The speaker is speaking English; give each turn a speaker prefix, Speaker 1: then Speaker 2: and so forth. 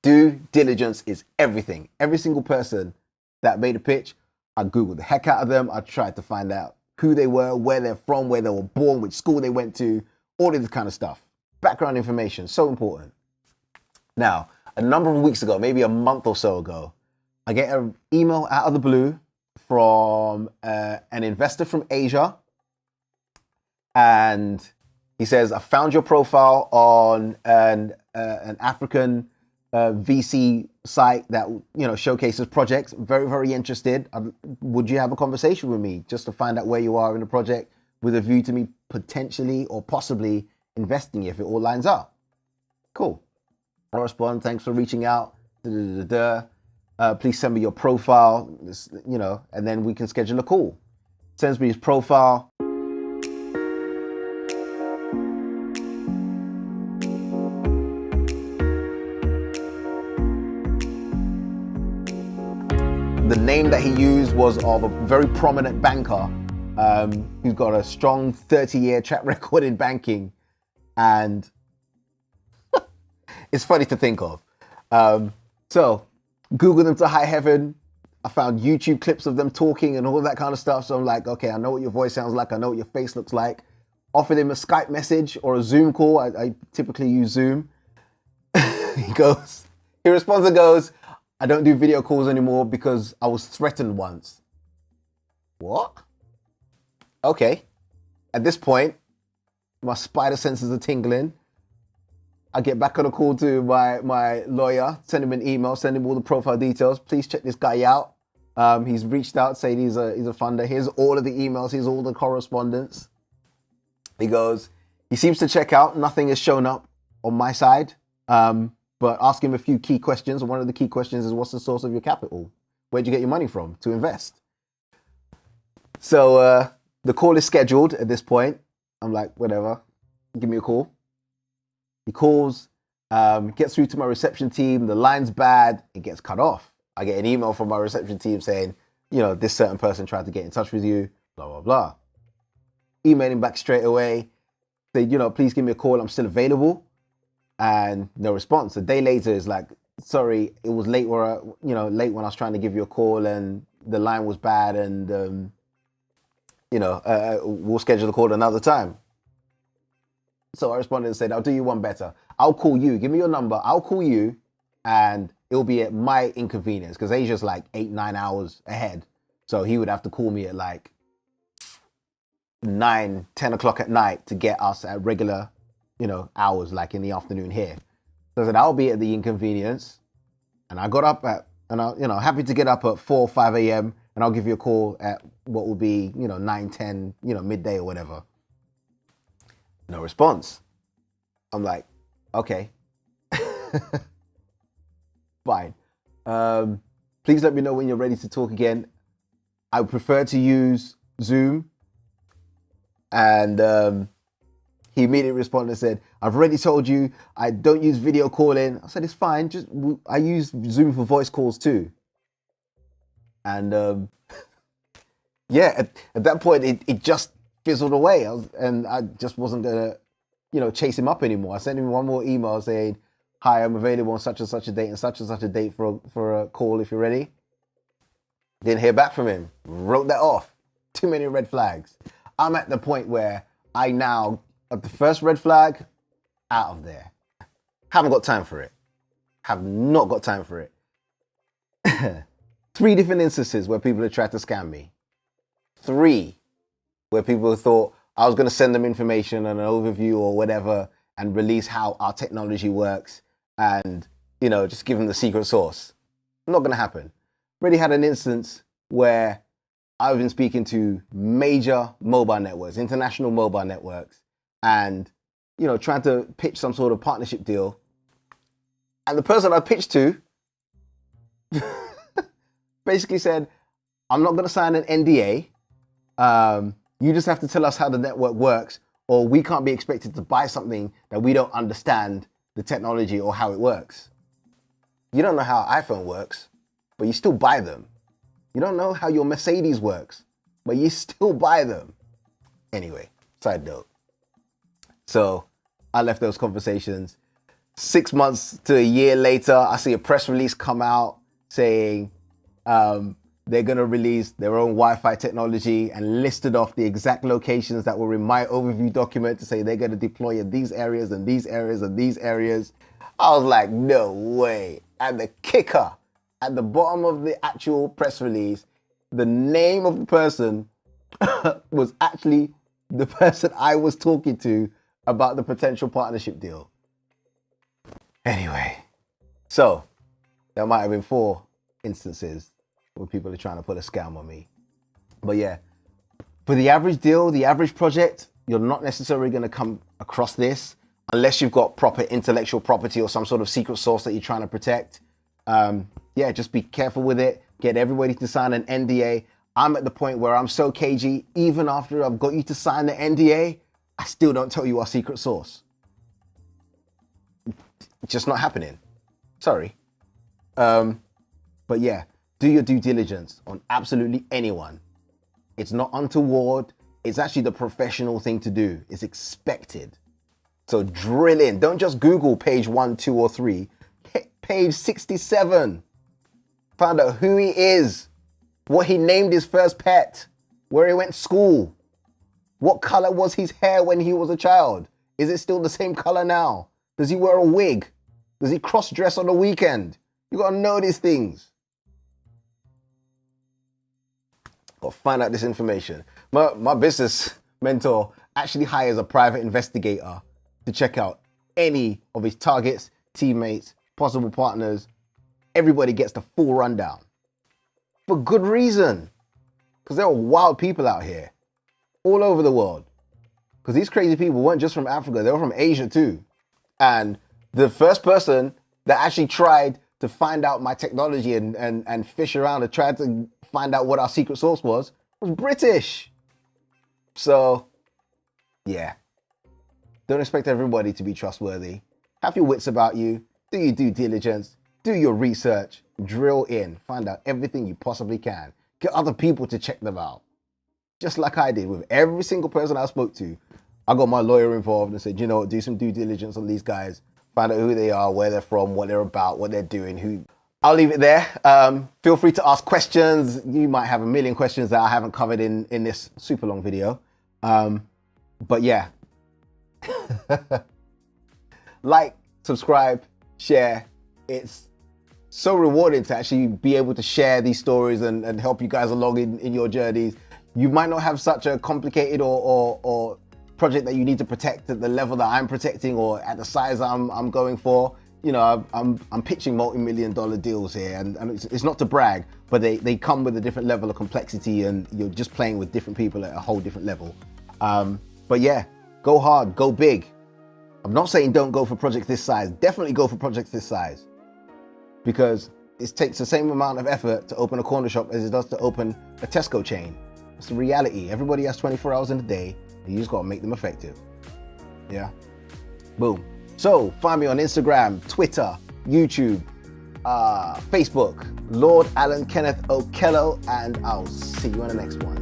Speaker 1: Due diligence is everything. Every single person that made a pitch, I Googled the heck out of them. I tried to find out who they were, where they're from, where they were born, which school they went to, all of this kind of stuff. Background information, so important. Now, a number of weeks ago, maybe a month or so ago, I get an email out of the blue from an investor from Asia. And he says, I found your profile on an African VC site that, you know, showcases projects. Very, very interested. Would you have a conversation with me just to find out where you are in the project with a view to me potentially or possibly investing if it all lines up? Cool. I respond, thanks for reaching out. Please send me your profile, you know, and then we can schedule a call. Sends me his profile. The name that he used was of a very prominent banker who's got a strong 30-year track record in banking. And it's funny to think of. So Googled them to high heaven. I found YouTube clips of them talking and all that kind of stuff. So I'm like, okay, I know what your voice sounds like. I know what your face looks like. Offered him a Skype message or a Zoom call. I typically use Zoom. He responds and goes, I don't do video calls anymore because I was threatened once. What? Okay. At this point, my spider senses are tingling. I get back on a call to my lawyer, send him an email, send him all the profile details. Please check this guy out. He's reached out, saying he's a funder. Here's all of the emails. Here's all the correspondence. He goes, he seems to check out. Nothing has shown up on my side. But ask him a few key questions. One of the key questions is, what's the source of your capital? Where'd you get your money from to invest? So the call is scheduled at this point. I'm like, whatever, give me a call. He calls, gets through to my reception team. The line's bad. It gets cut off. I get an email from my reception team saying, you know, this certain person tried to get in touch with you, blah, blah, blah. Emailing back straight away. Say, you know, please give me a call. I'm still available. And no response. A day later is like, sorry, it was late when I was trying to give you a call and the line was bad and, we'll schedule the call another time. So I responded and said, I'll do you one better. I'll call you. Give me your number. I'll call you and it'll be at my inconvenience because Asia's like 8-9 hours ahead. So he would have to call me at like 9-10 o'clock at night to get us at regular hours, like in the afternoon here. So I said, I'll be at the inconvenience. And I got up happy to get up at 4 or 5 a.m. and I'll give you a call at what will be, 9, 10, midday or whatever. No response. I'm like, okay. Fine. Please let me know when you're ready to talk again. I would prefer to use Zoom. And he immediately responded and said, I've already told you I don't use video calling. I said, it's fine. I use Zoom for voice calls too. And at that point, it just fizzled away. I just wasn't going to, chase him up anymore. I sent him one more email saying, hi, I'm available on such and such a date and such a date for a call if you're ready. Didn't hear back from him. Wrote that off. Too many red flags. I'm at the point where I now, at the first red flag, out of there. Haven't got time for it. Have not got time for it. 3 different instances where people have tried to scam me. 3 where people thought I was going to send them information and an overview or whatever and release how our technology works and, just give them the secret sauce. Not going to happen. Already had an instance where I've been speaking to major mobile networks, international mobile networks, and, trying to pitch some sort of partnership deal. And the person I pitched to basically said, I'm not going to sign an NDA. You just have to tell us how the network works, or we can't be expected to buy something that we don't understand the technology or how it works. You don't know how iPhone works, but you still buy them. You don't know how your Mercedes works, but you still buy them. Anyway, side note. So I left those conversations. 6 months to a year later, I see a press release come out saying they're going to release their own Wi-Fi technology and listed off the exact locations that were in my overview document to say they're going to deploy in these areas and these areas and these areas. I was like, no way. And the kicker, at the bottom of the actual press release, the name of the person was actually the person I was talking to about the potential partnership deal. Anyway, so there might have been 4 instances where people are trying to put a scam on me. But yeah, for the average deal, the average project, you're not necessarily going to come across this unless you've got proper intellectual property or some sort of secret source that you're trying to protect. Yeah, just be careful with it. Get everybody to sign an NDA. I'm at the point where I'm so cagey, even after I've got you to sign the NDA, I still don't tell you our secret source. It's just not happening. Sorry. But yeah, do your due diligence on absolutely anyone. It's not untoward. It's actually the professional thing to do. It's expected. So drill in. Don't just Google page 1, 2, or 3. Hit page 67. Find out who he is, what he named his first pet, where he went to school, what color was his hair when he was a child. Is it still the same color now? Does he wear a wig? Does he cross-dress on the weekend? You gotta know these things. Gotta find out this information. My business mentor actually hires a private investigator to check out any of his targets, teammates, possible partners. Everybody gets the full rundown. For good reason. Because there are wild people out here. All over the world. Because these crazy people weren't just from Africa, they were from Asia too. And the first person that actually tried to find out my technology and fish around and tried to find out what our secret source was British. So, yeah. Don't expect everybody to be trustworthy. Have your wits about you. Do your due diligence. Do your research. Drill in. Find out everything you possibly can. Get other people to check them out. Just like I did with every single person I spoke to. I got my lawyer involved and said, you know what, do some due diligence on these guys. Find out who they are, where they're from, what they're about, what they're doing, who. I'll leave it there. Feel free to ask questions. You might have a million questions that I haven't covered in this super long video. But yeah. Like, subscribe, share. It's so rewarding to actually be able to share these stories and help you guys along in your journeys. You might not have such a complicated or project that you need to protect at the level that I'm protecting or at the size I'm going for. You know, I'm pitching multi-million-dollar deals here, and it's not to brag, but they come with a different level of complexity, and you're just playing with different people at a whole different level. But yeah, go hard, go big. I'm not saying don't go for projects this size. Definitely go for projects this size, because it takes the same amount of effort to open a corner shop as it does to open a Tesco chain. It's the reality. Everybody has 24 hours in a day, and you just gotta make them effective. Yeah. Boom. So find me on Instagram, Twitter, YouTube, Facebook, LordAllanKennethOkello, and I'll see you on the next one.